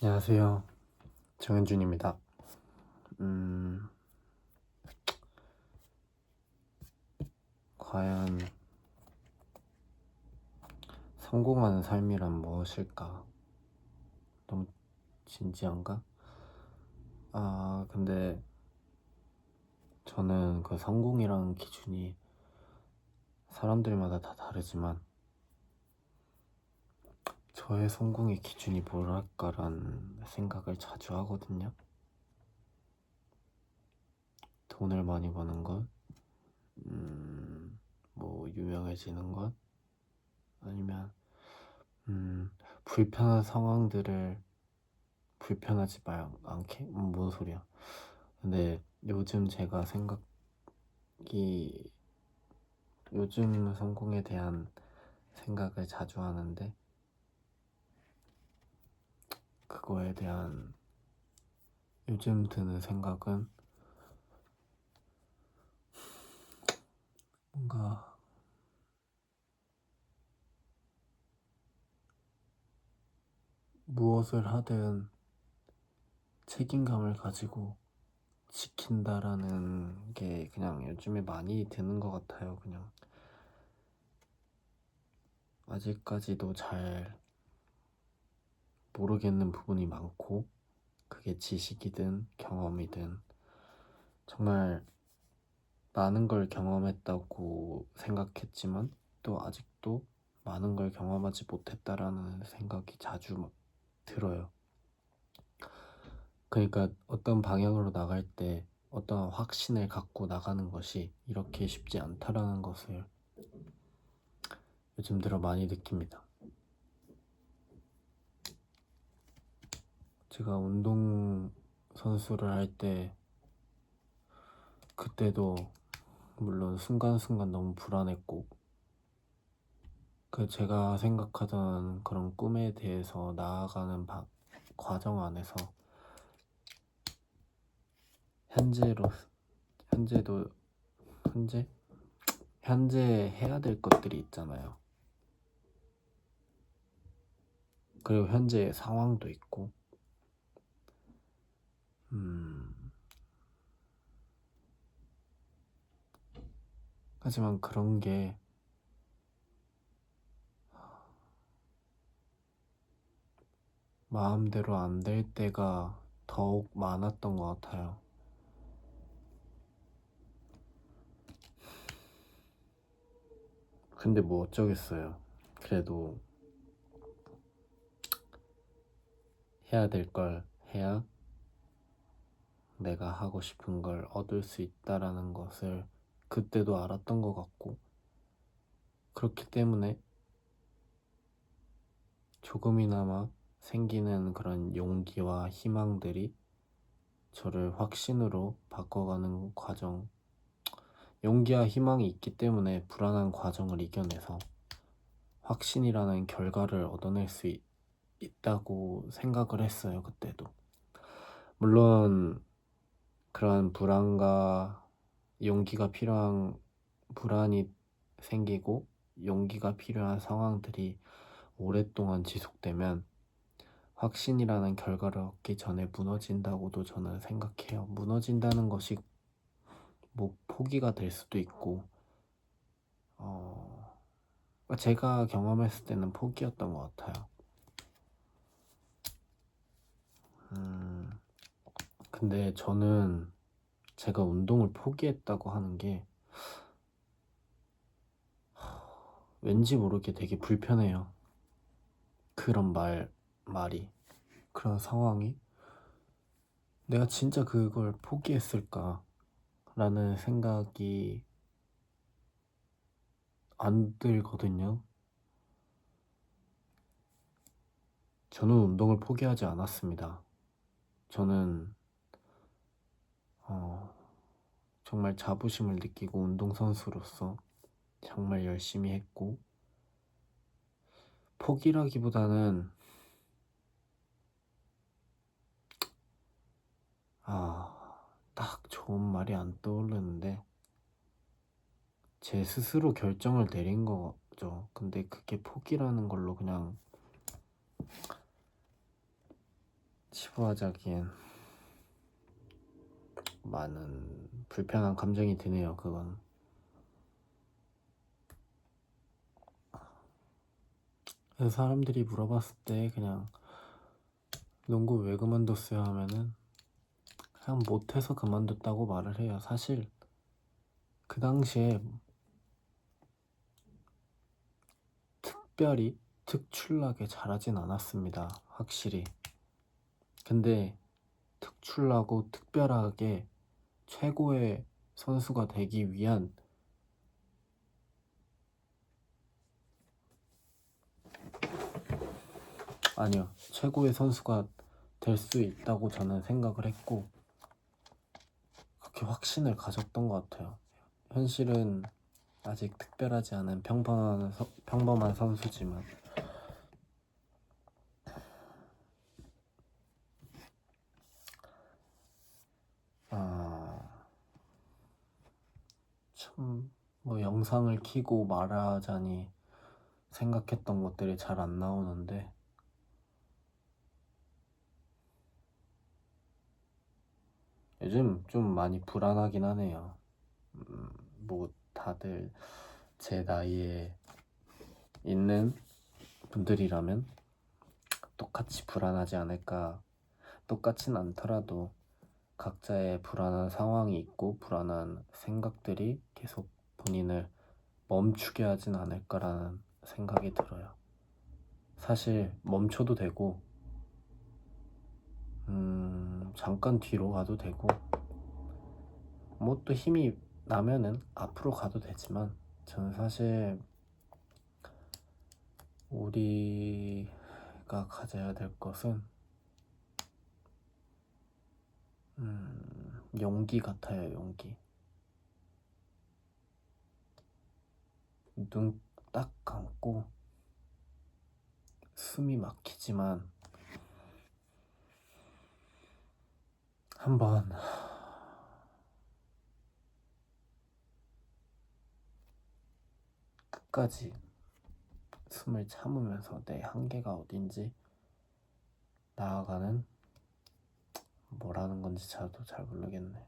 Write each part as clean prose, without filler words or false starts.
안녕하세요. 정현준입니다. 과연 성공하는 삶이란 무엇일까? 너무 진지한가? 근데 저는 그 성공이라는 기준이 사람들마다 다 다르지만 저의 성공의 기준이 뭐랄까라는 생각을 자주 하거든요. 돈을 많이 버는 것, 뭐 유명해지는 것, 아니면 불편한 상황들을 불편하지 않게? 뭔 소리야? 근데 요즘 제가 요즘 성공에 대한 생각을 자주 하는데, 그거에 대한 요즘 드는 생각은 뭔가 무엇을 하든 책임감을 가지고 지킨다라는 게 그냥 요즘에 많이 드는 것 같아요. 그냥 아직까지도 잘 모르겠는 부분이 많고, 그게 지식이든 경험이든 정말 많은 걸 경험했다고 생각했지만 또 아직도 많은 걸 경험하지 못했다라는 생각이 자주 들어요. 그러니까 어떤 방향으로 나갈 때 어떤 확신을 갖고 나가는 것이 이렇게 쉽지 않다라는 것을 요즘 들어 많이 느낍니다. 제가 운동 선수를 할 때 그때도 물론 순간순간 너무 불안했고, 그 제가 생각하던 그런 꿈에 대해서 나아가는 과정 안에서 현재로 현재도 현재 해야 될 것들이 있잖아요. 그리고 현재 상황도 있고, 하지만 그런 게 마음대로 안 될 때가 더욱 많았던 것 같아요. 근데 뭐 어쩌겠어요. 그래도 해야 될 걸 해야 내가 하고 싶은 걸 얻을 수 있다라는 것을 그때도 알았던 것 같고, 그렇기 때문에 조금이나마 생기는 그런 용기와 희망들이 저를 확신으로 바꿔가는 과정, 용기와 희망이 있기 때문에 불안한 과정을 이겨내서 확신이라는 결과를 얻어낼 수 있다고 생각을 했어요. 그때도 물론 그런 불안과 용기가 필요한 불안이 생기고 용기가 필요한 상황들이 오랫동안 지속되면 확신이라는 결과를 얻기 전에 무너진다고도 저는 생각해요. 무너진다는 것이 뭐 포기가 될 수도 있고, 제가 경험했을 때는 포기였던 것 같아요. 근데 저는 제가 운동을 포기했다고 하는 게 왠지 모르게 되게 불편해요. 그런 말이, 그런 상황이 내가 진짜 그걸 포기했을까? 라는 생각이 안 들거든요. 저는 운동을 포기하지 않았습니다. 저는 정말 자부심을 느끼고 운동선수로서 정말 열심히 했고, 포기라기보다는 딱 좋은 말이 안 떠오르는데 제 스스로 결정을 내린 거죠. 근데 그게 포기라는 걸로 그냥 추가하자기엔 많은 불편한 감정이 드네요. 그건 그래서 사람들이 물어봤을 때 그냥 농구 왜 그만뒀어요 하면은 그냥 못해서 그만뒀다고 말을 해요. 사실 그 당시에 특별히 특출나게 잘하진 않았습니다. 확실히. 근데 특출나고 특별하게 최고의 선수가 되기 위한 아니요, 최고의 선수가 될 수 있다고 저는 생각을 했고 그렇게 확신을 가졌던 것 같아요. 현실은 아직 특별하지 않은 평범한 선수지만 참 뭐 영상을 켜고 말하자니 생각했던 것들이 잘 안 나오는데 요즘 좀 많이 불안하긴 하네요. 뭐 다들 제 나이에 있는 분들이라면 똑같이 불안하지 않을까. 똑같진 않더라도 각자의 불안한 상황이 있고 불안한 생각들이 계속 본인을 멈추게 하진 않을까라는 생각이 들어요. 사실 멈춰도 되고 잠깐 뒤로 가도 되고 뭐 또 힘이 나면은 앞으로 가도 되지만 저는 사실 우리가 가져야 될 것은 용기 같아요. 용기. 눈 딱 감고 숨이 막히지만 한번 끝까지 숨을 참으면서 내 한계가 어딘지 나아가는, 뭐라는 건지 저도 잘 모르겠네.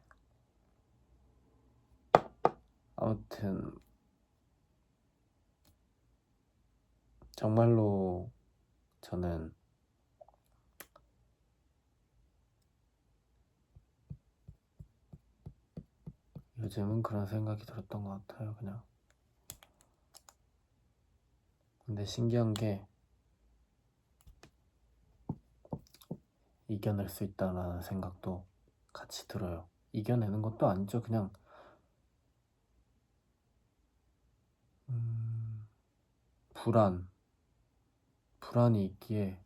아무튼 정말로 저는 요즘은 그런 생각이 들었던 것 같아요. 그냥 근데 신기한 게 이겨낼 수 있다는 생각도 같이 들어요. 이겨내는 것도 아니죠. 그냥 불안이 있기에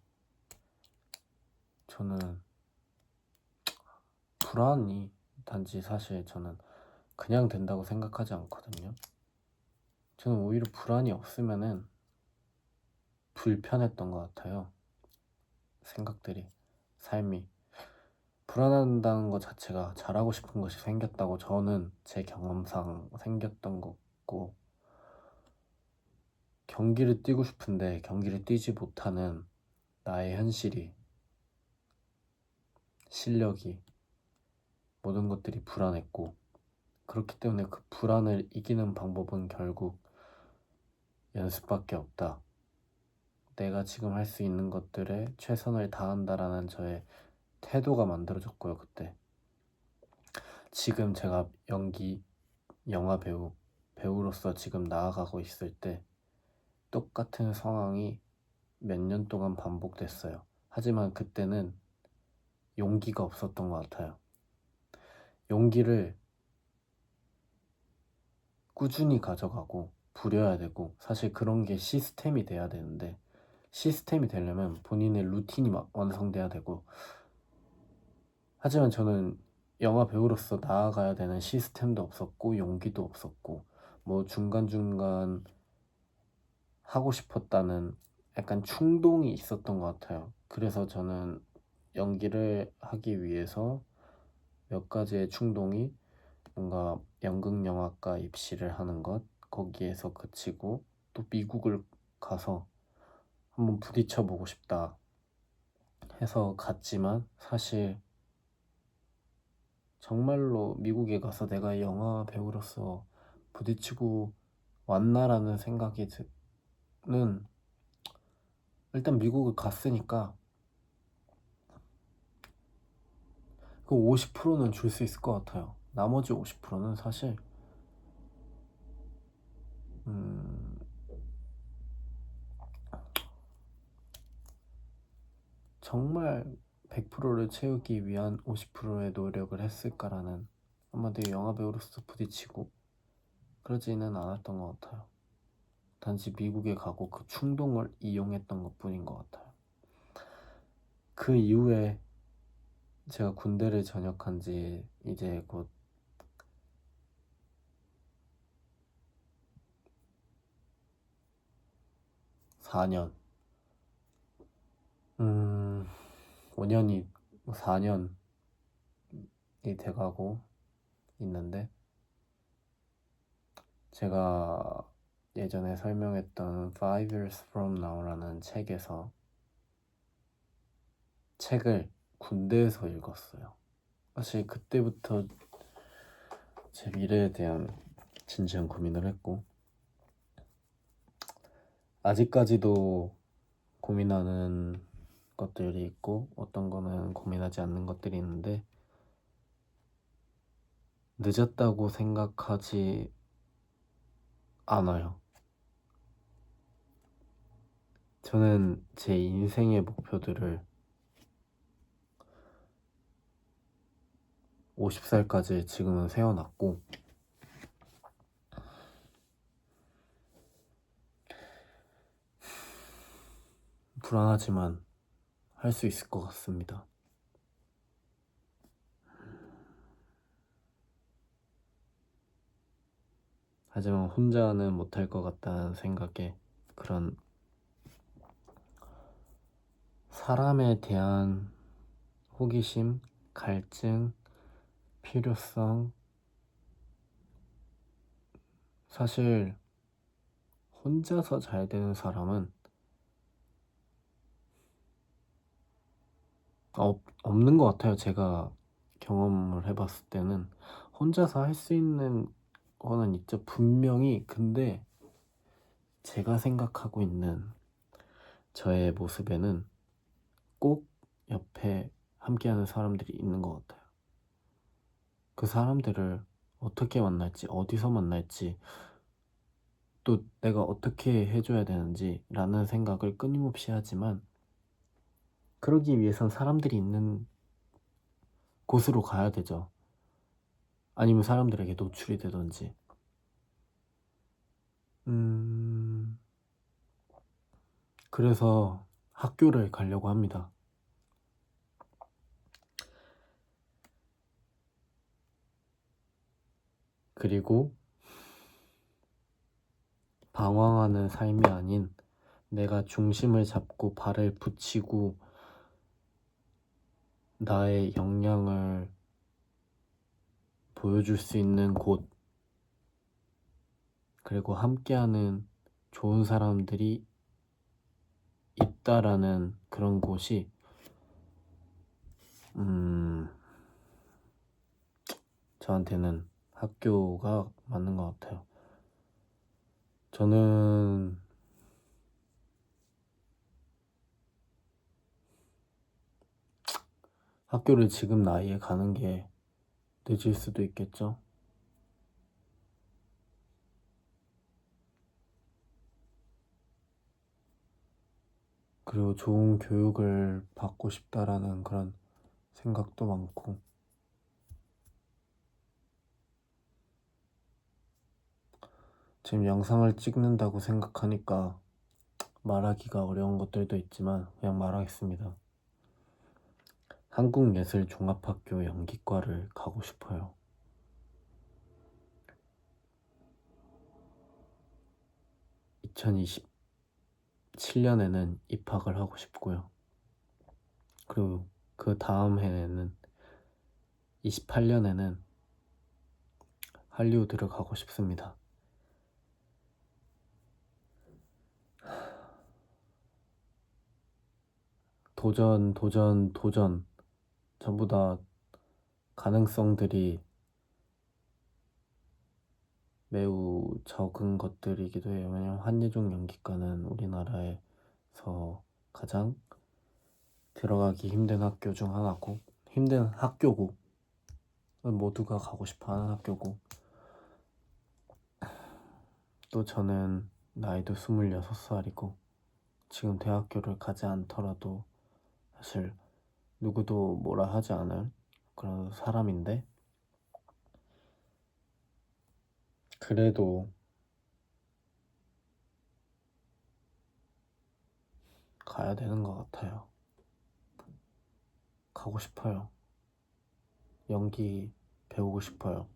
저는 불안이 단지 사실 저는 그냥 된다고 생각하지 않거든요. 저는 오히려 불안이 없으면은 불편했던 것 같아요. 생각들이, 삶이 불안한다는 것 자체가 잘하고 싶은 것이 생겼다고 저는 제 경험상 생겼던 거고, 경기를 뛰고 싶은데 경기를 뛰지 못하는 나의 현실이, 실력이, 모든 것들이 불안했고, 그렇기 때문에 그 불안을 이기는 방법은 결국 연습밖에 없다. 내가 지금 할 수 있는 것들에 최선을 다한다라는 저의 태도가 만들어졌고요. 그때 지금 제가 영화 배우로서 지금 나아가고 있을 때 똑같은 상황이 몇 년 동안 반복됐어요. 하지만 그때는 용기가 없었던 것 같아요. 용기를 꾸준히 가져가고 부려야 되고, 사실 그런 게 시스템이 돼야 되는데, 시스템이 되려면 본인의 루틴이 완성돼야 되고, 하지만 저는 영화 배우로서 나아가야 되는 시스템도 없었고 용기도 없었고, 뭐 중간중간 하고 싶었다는 약간 충동이 있었던 것 같아요. 그래서 저는 연기를 하기 위해서 몇 가지의 충동이, 뭔가 연극영화과 입시를 하는 것, 거기에서 그치고 또 미국을 가서 한번 부딪혀 보고 싶다 해서 갔지만 사실 정말로 미국에 가서 내가 영화 배우로서 부딪히고 왔나라는 생각이 드는, 일단 미국을 갔으니까 그 50%는 줄 수 있을 것 같아요. 나머지 50%는 사실 정말 100%를 채우기 위한 50%의 노력을 했을까라는, 한마디로 영화배우로서 부딪히고 그러지는 않았던 것 같아요. 단지 미국에 가고 그 충동을 이용했던 것뿐인 것 같아요. 그 이후에 제가 군대를 전역한 지 이제 곧 4년, 5년이 4년이 돼가고 있는데, 제가 예전에 설명했던 5 Years From Now라는 책을 군대에서 읽었어요. 사실 그때부터 제 미래에 대한 진지한 고민을 했고, 아직까지도 고민하는 것들이 있고 어떤 거는 고민하지 않는 것들이 있는데, 늦었다고 생각하지 않아요. 저는 제 인생의 목표들을 50살까지 지금은 세워놨고, 불안하지만 할 수 있을 것 같습니다. 하지만 혼자는 못할 것 같다는 생각에, 그런 사람에 대한 호기심, 갈증, 필요성, 사실 혼자서 잘 되는 사람은 없는 것 같아요. 제가 경험을 해봤을 때는 혼자서 할 수 있는 거는 있죠, 분명히. 근데 제가 생각하고 있는 저의 모습에는 꼭 옆에 함께하는 사람들이 있는 것 같아요. 그 사람들을 어떻게 만날지, 어디서 만날지, 또 내가 어떻게 해줘야 되는지 라는 생각을 끊임없이 하지만, 그러기 위해선 사람들이 있는 곳으로 가야 되죠. 아니면 사람들에게 노출이 되던지. 그래서 학교를 가려고 합니다. 그리고 방황하는 삶이 아닌, 내가 중심을 잡고 발을 붙이고 나의 역량을 보여줄 수 있는 곳, 그리고 함께하는 좋은 사람들이 있다라는 그런 곳이 저한테는 학교가 맞는 것 같아요. 저는 학교를 지금 나이에 가는 게 늦을 수도 있겠죠. 그리고 좋은 교육을 받고 싶다라는 그런 생각도 많고, 지금 영상을 찍는다고 생각하니까 말하기가 어려운 것들도 있지만 그냥 말하겠습니다. 한국예술종합학교 연기과를 가고 싶어요. 2027년에는 입학을 하고 싶고요. 그리고 그 다음 해에는 28년에는 할리우드를 가고 싶습니다. 도전, 도전, 도전. 전부 다 가능성들이 매우 적은 것들이기도 해요. 왜냐면 한예종 연기과는 우리나라에서 가장 들어가기 힘든 학교 중 하나고, 힘든 학교고, 모두가 가고 싶어 하는 학교고, 또 저는 나이도 26살이고 지금 대학교를 가지 않더라도 사실 누구도 뭐라 하지 않을 그런 사람인데, 그래도 가야 되는 것 같아요. 가고 싶어요. 연기 배우고 싶어요.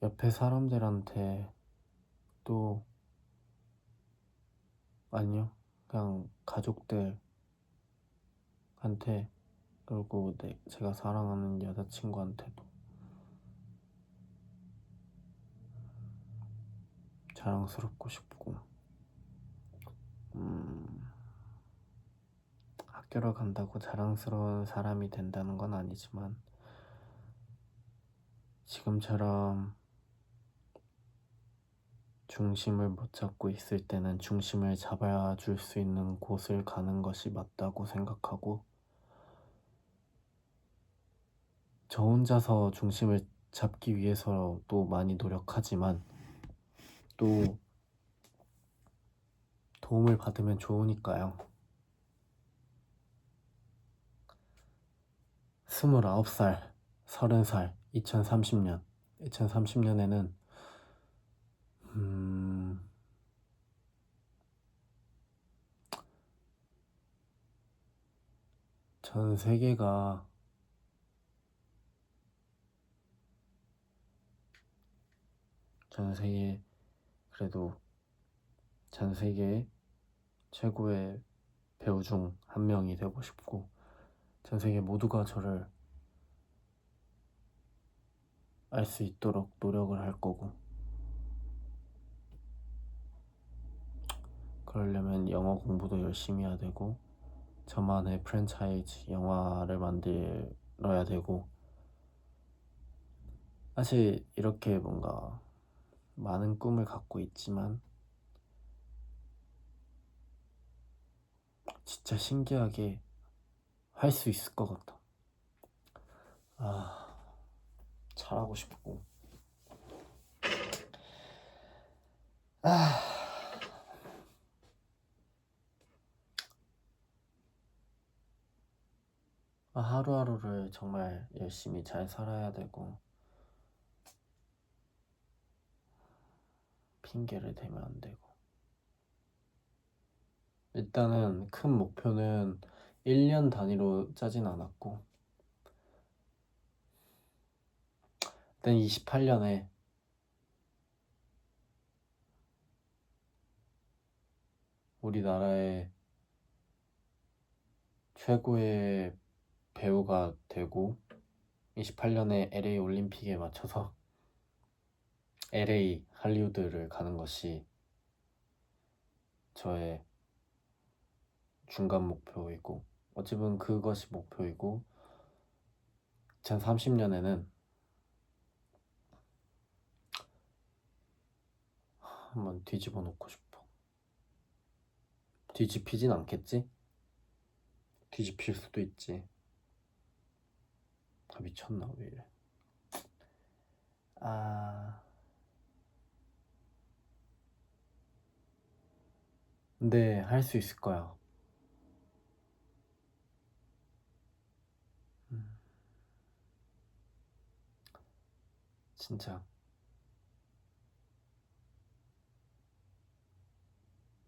옆에 사람들한테 또, 아니요, 그냥 가족들한테, 그리고 제가 사랑하는 여자친구한테도 자랑스럽고 싶고, 학교를 간다고 자랑스러운 사람이 된다는 건 아니지만, 지금처럼 중심을 못 잡고 있을 때는 중심을 잡아줄 수 있는 곳을 가는 것이 맞다고 생각하고, 저 혼자서 중심을 잡기 위해서 또 많이 노력하지만 또 도움을 받으면 좋으니까요. 29살, 30살, 2030년에는 전 세계가 그래도 전 세계 최고의 배우 중 한 명이 되고 싶고, 전 세계 모두가 저를 알 수 있도록 노력을 할 거고, 그러려면 영어 공부도 열심히 해야 되고, 저만의 프랜차이즈 영화를 만들어야 되고, 사실 이렇게 뭔가 많은 꿈을 갖고 있지만 진짜 신기하게 할 수 있을 것 같아. 잘하고 싶고. 하루하루를 정말 열심히 잘 살아야 되고, 핑계를 대면 안 되고. 일단은 큰 목표는 1년 단위로 짜진 않았고, 일단 28년에 우리나라의 최고의 배우가 되고, 28년에 LA 올림픽에 맞춰서 LA 할리우드를 가는 것이 저의 중간 목표이고, 어찌 보면 그것이 목표이고, 2030년에는 한번 뒤집어 놓고 싶어. 뒤집히진 않겠지? 뒤집힐 수도 있지. 미쳤나 왜 이래. 근데 할 수 있을 거야. 진짜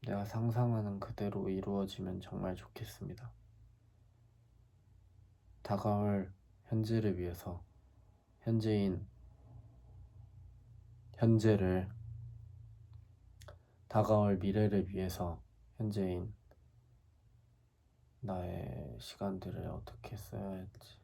내가 상상하는 그대로 이루어지면 정말 좋겠습니다. 다가올 현재를 위해서 현재를, 다가올 미래를 위해서 현재인 나의 시간들을 어떻게 써야 할지.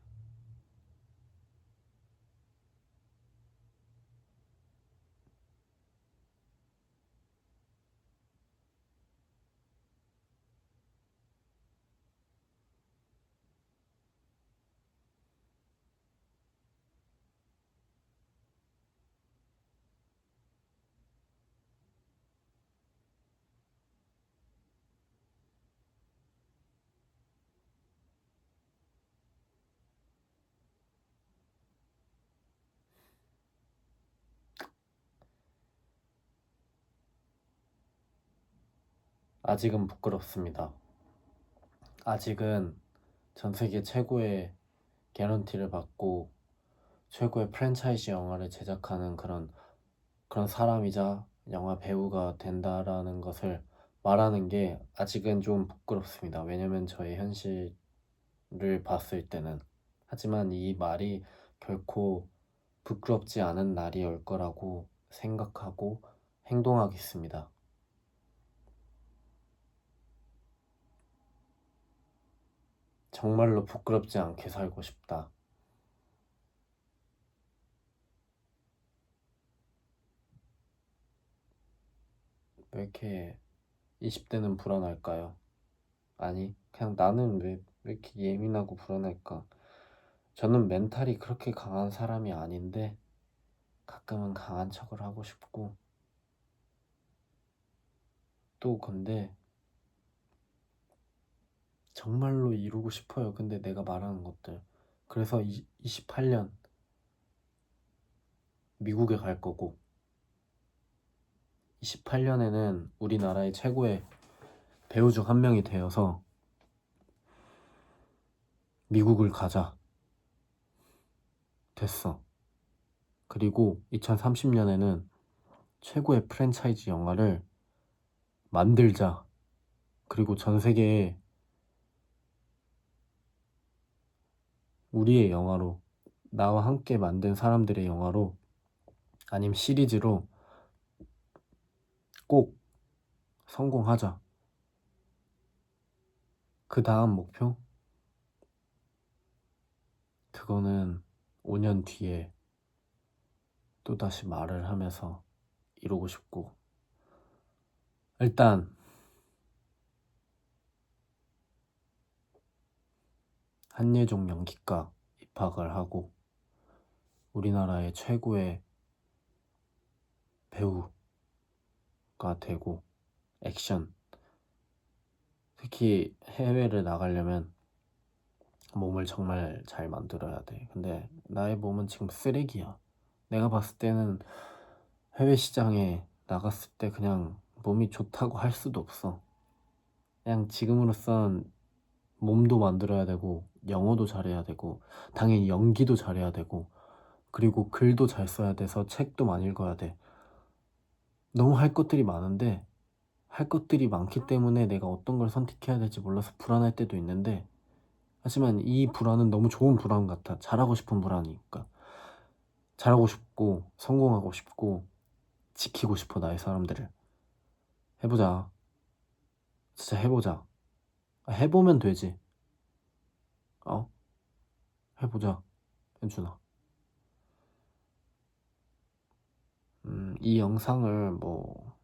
아직은 부끄럽습니다. 아직은 전 세계 최고의 개런티를 받고 최고의 프랜차이즈 영화를 제작하는 그런 사람이자 영화 배우가 된다라는 것을 말하는 게 아직은 좀 부끄럽습니다. 왜냐면 저의 현실을 봤을 때는. 하지만 이 말이 결코 부끄럽지 않은 날이 올 거라고 생각하고 행동하겠습니다. 정말로 부끄럽지 않게 살고 싶다. 왜 이렇게 20대는 불안할까요? 아니, 그냥 나는 왜 이렇게 예민하고 불안할까? 저는 멘탈이 그렇게 강한 사람이 아닌데 가끔은 강한 척을 하고 싶고 또 근데 정말로 이루고 싶어요. 근데 내가 말하는 것들. 그래서 28년 미국에 갈 거고 28년에는 우리나라의 최고의 배우 중 한 명이 되어서 미국을 가자. 됐어. 그리고 2030년에는 최고의 프랜차이즈 영화를 만들자. 그리고 전 세계에 우리의 영화로 나와 함께 만든 사람들의 영화로 아니면 시리즈로 꼭 성공하자. 그 다음 목표? 그거는 5년 뒤에 또다시 말을 하면서 이루고 싶고 일단 한예종 연기과 입학을 하고 우리나라의 최고의 배우가 되고 액션 특히 해외를 나가려면 몸을 정말 잘 만들어야 돼. 근데 나의 몸은 지금 쓰레기야. 내가 봤을 때는 해외 시장에 나갔을 때 그냥 몸이 좋다고 할 수도 없어. 그냥 지금으로선 몸도 만들어야 되고 영어도 잘해야 되고 당연히 연기도 잘해야 되고 그리고 글도 잘 써야 돼서 책도 많이 읽어야 돼. 너무 할 것들이 많은데 할 것들이 많기 때문에 내가 어떤 걸 선택해야 될지 몰라서 불안할 때도 있는데 하지만 이 불안은 너무 좋은 불안 같아. 잘하고 싶은 불안이니까. 잘하고 싶고 성공하고 싶고 지키고 싶어 나의 사람들을. 해보자. 진짜 해보자. 해보면 되지. 어? 해보자. 현준아. 이 영상을 뭐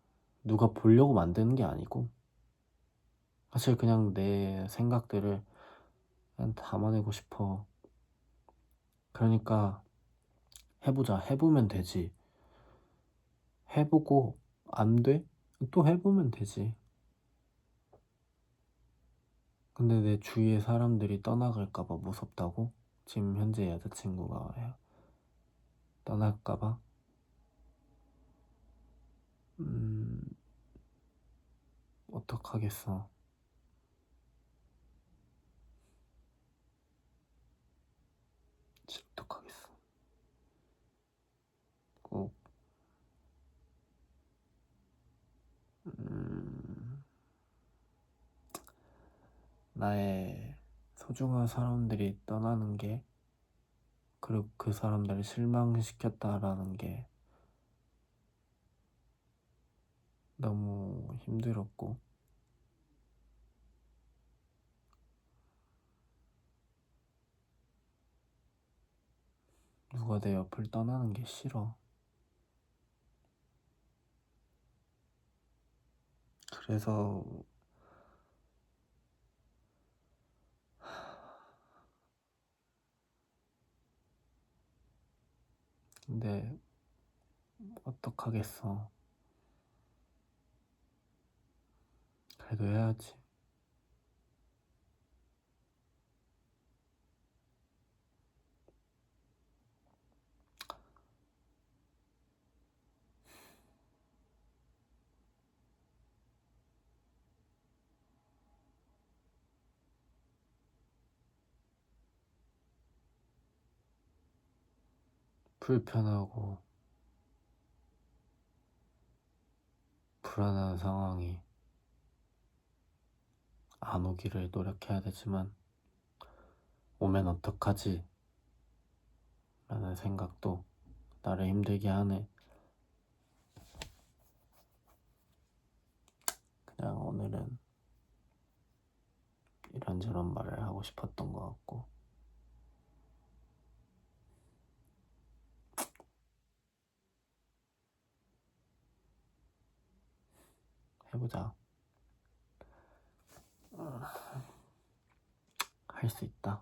누가 보려고 만드는 게 아니고 사실 그냥 내 생각들을 그냥 담아내고 싶어. 그러니까 해보자. 해보면 되지. 해보고 안 돼? 또 해보면 되지. 근데 내 주위의 사람들이 떠나갈까봐 무섭다고? 지금 현재 여자친구가 떠날까봐? 음, 어떡하겠어. 진짜 어떡하겠어. 꼭, 음, 나의 소중한 사람들이 떠나는 게, 그리고 그 사람들을 실망시켰다라는 게 너무 힘들었고, 누가 내 옆을 떠나는 게 싫어. 그래서, 근데, 어떡하겠어. 그래도 해야지. 불편하고 불안한 상황이 안 오기를 노력해야 되지만 오면 어떡하지? 라는 생각도 나를 힘들게 하네. 그냥 오늘은 이런저런 말을 하고 싶었던 것 같고 해보자. 할 수 있다.